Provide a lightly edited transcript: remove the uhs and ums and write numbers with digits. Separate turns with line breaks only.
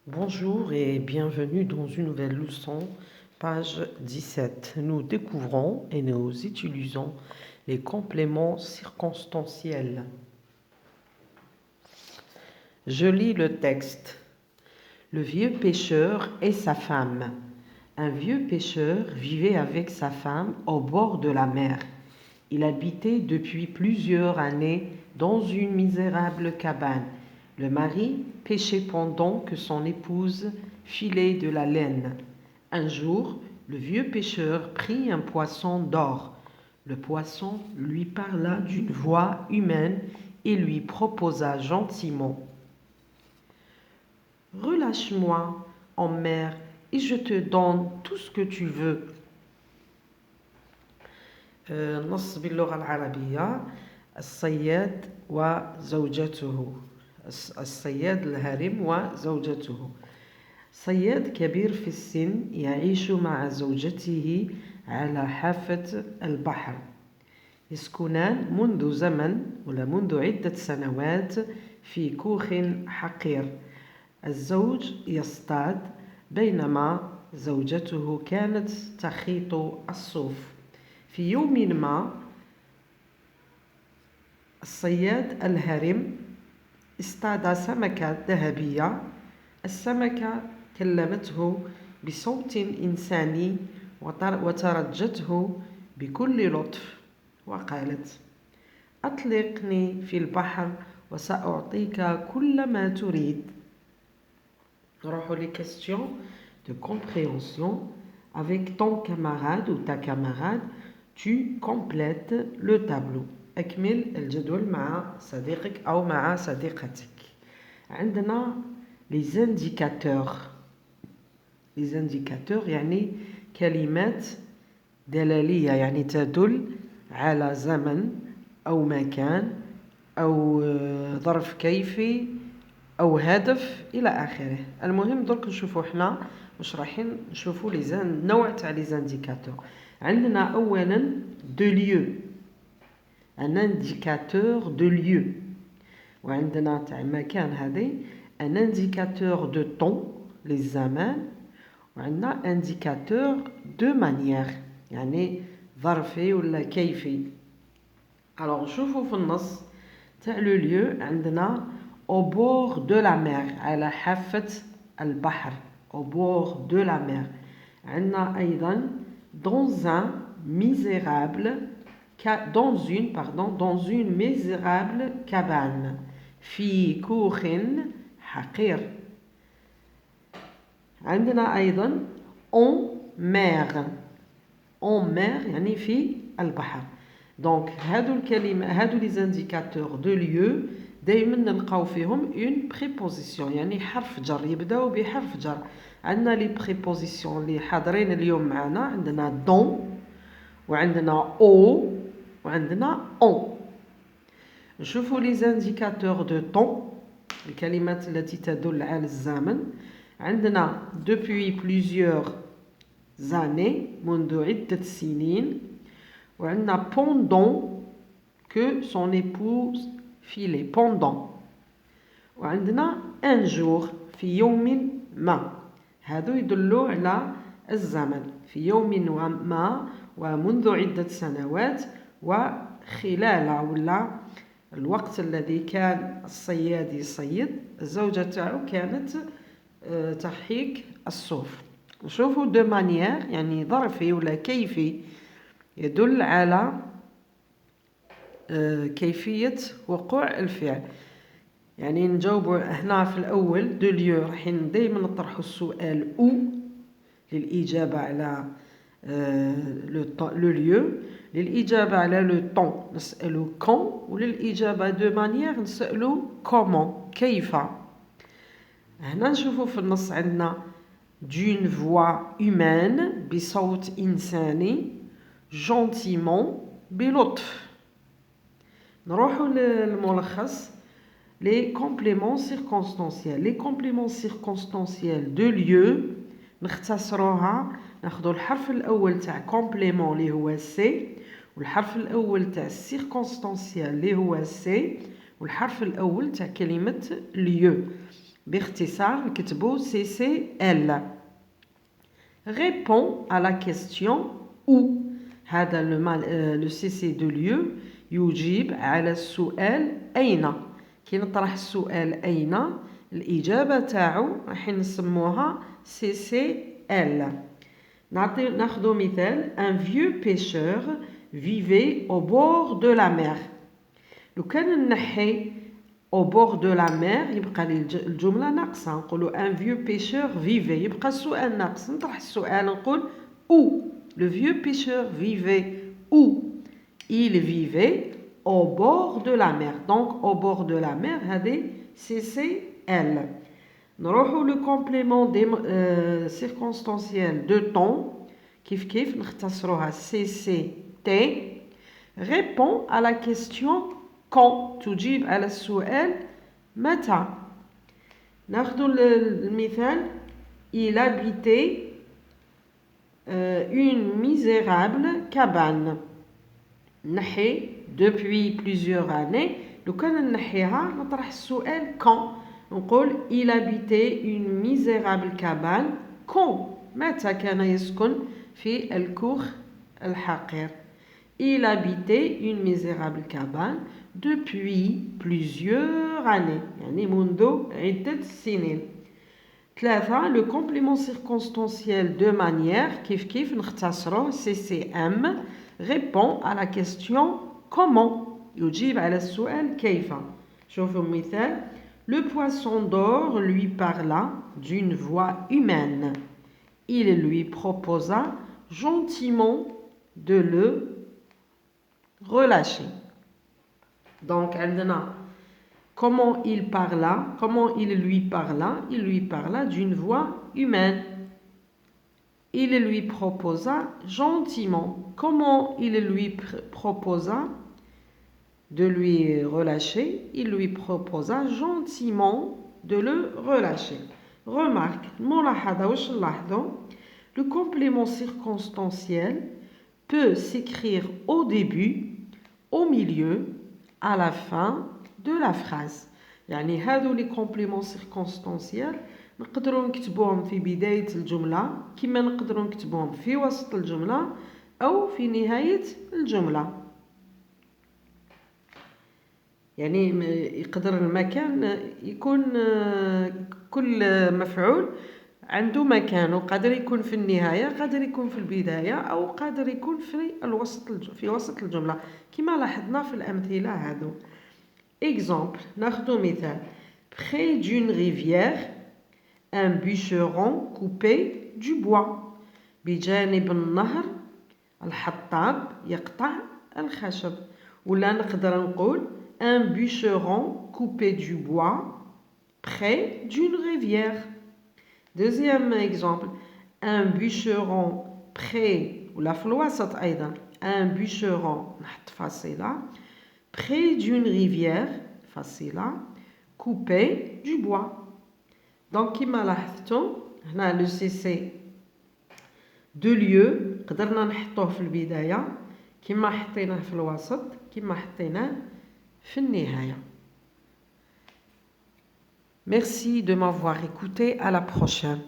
Bonjour et bienvenue dans une nouvelle leçon, page 17. Nous découvrons et nous utilisons les compléments circonstanciels. Je lis le texte. Le vieux pêcheur et sa femme. Un vieux pêcheur vivait avec sa femme au bord de la mer. Il habitait depuis plusieurs années dans une misérable cabane. Le mari pêchait pendant que son épouse filait de la laine. Un jour, le vieux pêcheur prit un poisson d'or. Le poisson lui parla d'une voix humaine et lui proposa gentiment: « Relâche-moi en mer et je te donne tout ce que tu veux. » نص باللغة العربية الصياد وزوجته. الصياد الهارم وزوجته. صياد كبير في السن يعيش مع زوجته على حافة البحر. يسكنان منذ زمن ولا منذ عدة سنوات في كوخ حقير. الزوج يصطاد بينما زوجته كانت تخيط الصوف. في يوم ما الصياد الهرم اصطاد سمكة ذهبية. السمكة كلمته بصوت إنساني وترجته بكل لطف وقالت: أطلقني في البحر وسأعطيك كل ما تريد. نروح les questions de compréhension. Avec ton camarade ou ta camarade, tu complètes le tableau. أكمل الجدول مع صديقك أو مع صديقتك. عندنا les indicateurs. Les indicateurs يعني كلمات دلالية يعني تدل على زمن أو مكان أو ظرف كيفي أو هدف إلى آخره. المهم درك نشوفوا حنا واش رايحين نشوفوا نوع تاع لي زانديكاتور. عندنا أولا دو ليو، ان انديكاتور دو ليو. وعندنا تاع مكان هذه ان انديكاتور دو طون للزمان. وعندنا انديكاتور دو مانيير يعني ظرفي ولا كيفي. alors نشوفوا في النص تاع لو ليو عندنا au bord de la mer على حافة البحر. au bord de la mer. عندنا أيضا dans un misérable dans une misérable cabane. في كوخ حقير. عندنا أيضا en mer. en mer يعني في البحر. donc هادو الكلمة هادو les indicateurs de lieu دائما نلقاو فيهم une préposition يعني حرف جر يبداو بحرف جر. عندنا لي prépositions اللي حاضرين اليوم معنا عندنا dans وعندنا au وعندنا en. نشوفوا لي indicateurs de temps الكلمات التي تدل على الزمن. عندنا depuis plusieurs années منذ عدة سنين. وعندنا pendant que son épouse filait pendant. وعندنا un jour في يوم ما. هذو يدلوا على الزمن في يوم ما ومنذ عدة سنوات وخلال ولا الوقت الذي كان الصياد يصيد الزوجة تاعو كانت تحيك الصوف. نشوفوا دو مانيير يعني ظرفي ولا كيفي يدل على كيفية وقوع الفعل. يعني نجاوبوا هنا في الأول دو ليو رايحين دايما نطرحوا السؤال أو للإجابة على لو ليو. للإجابة على لو طون نسألوا كون وللإجابة دو مانيير نسألوا كومون كيف. هنا نشوفوا في النص عندنا d'une voix humaine بصوت إنساني gentiment بلطف. نروحوا للملخص. les compléments circonstanciels. les compléments circonstanciels de lieu نختصروها ناخذوا الحرف الأول تاع complément اللي هو سي والحرف الأول تاع circonstanciel اللي هو سي والحرف الأول تاع كلمة lieu. باختصار نكتبو CCL. Répond à la question où. هذا le CC de lieu يجيب على السؤال أين. كي نطرح السؤال أين الإجابة تاعو راح نسموها CCL. ناخذ مثال un vieux pêcheur vivait au bord de la mer. لو كان نحي au bord de la mer يبقى لي الجملة ناقصة نقولوا un vieux pêcheur vivait يبقى السؤال ناقص نطرح السؤال نقول où. Le vieux pêcheur vivait où. Il vivait au bord de la mer. Donc au bord de la mer هذه CCL. نروحوا le complément des circonstanciel de temps كيف نختصروها CCT. Répond à la question quand. تجيب على السؤال متى. ناخذ المثال il habitait une misérable cabane. نحي depuis plusieurs années. لو كان نحيها نطرح السؤال quand. نقول il habitait une misérable cabane quand. متى كان يسكن في الكوخ الحقير. Il habitait une misérable cabane depuis plusieurs années. يعني منذ عدة سنين. 3. Le complément circonstanciel de manière كيف نختصره CCM répond à la question comment. يجيب على السؤال كيف. شوفوا مثال le poisson d'or lui parla d'une voix humaine. Il lui proposa gentiment de le relâcher. Donc عندنا comment il lui parla d'une voix humaine. Il lui proposa gentiment. Comment il lui proposa de lui relâcher? Il lui proposa gentiment de le relâcher. Remarque, le complément circonstanciel peut s'écrire au début, au milieu, à la fin de la phrase. يعني هذو لي كومبليمون سيركونستانسيال نقدروا نكتبوهم في بداية الجملة كما نقدروا نكتبوهم في وسط الجملة أو في نهاية الجملة. يعني يقدر المكان يكون كل مفعول عنده مكانه. قادر يكون في النهاية قادر يكون في البداية أو قادر يكون في وسط الجملة كما لاحظنا في الأمثلة هذو. Exemple, ناخذ مثال près d'une rivière un bûcheron coupait du bois. بجانب النهر الحطاب يقطع الخشب. ولا نقدر نقول un bûcheron coupait du bois près d'une rivière. Deuxième exemple, un bûcheron près ولا في الوسط أيضا un bûcheron نحط فاصلة près d'une rivière فاصلة coupé du bois. Donc كما لاحظتم هنا لو سي سي دو ليو قدرنا نحطوه في البداية كما حطيناه في الوسط كما حطيناه في النهاية. Merci de m'avoir écouté. À la prochaine.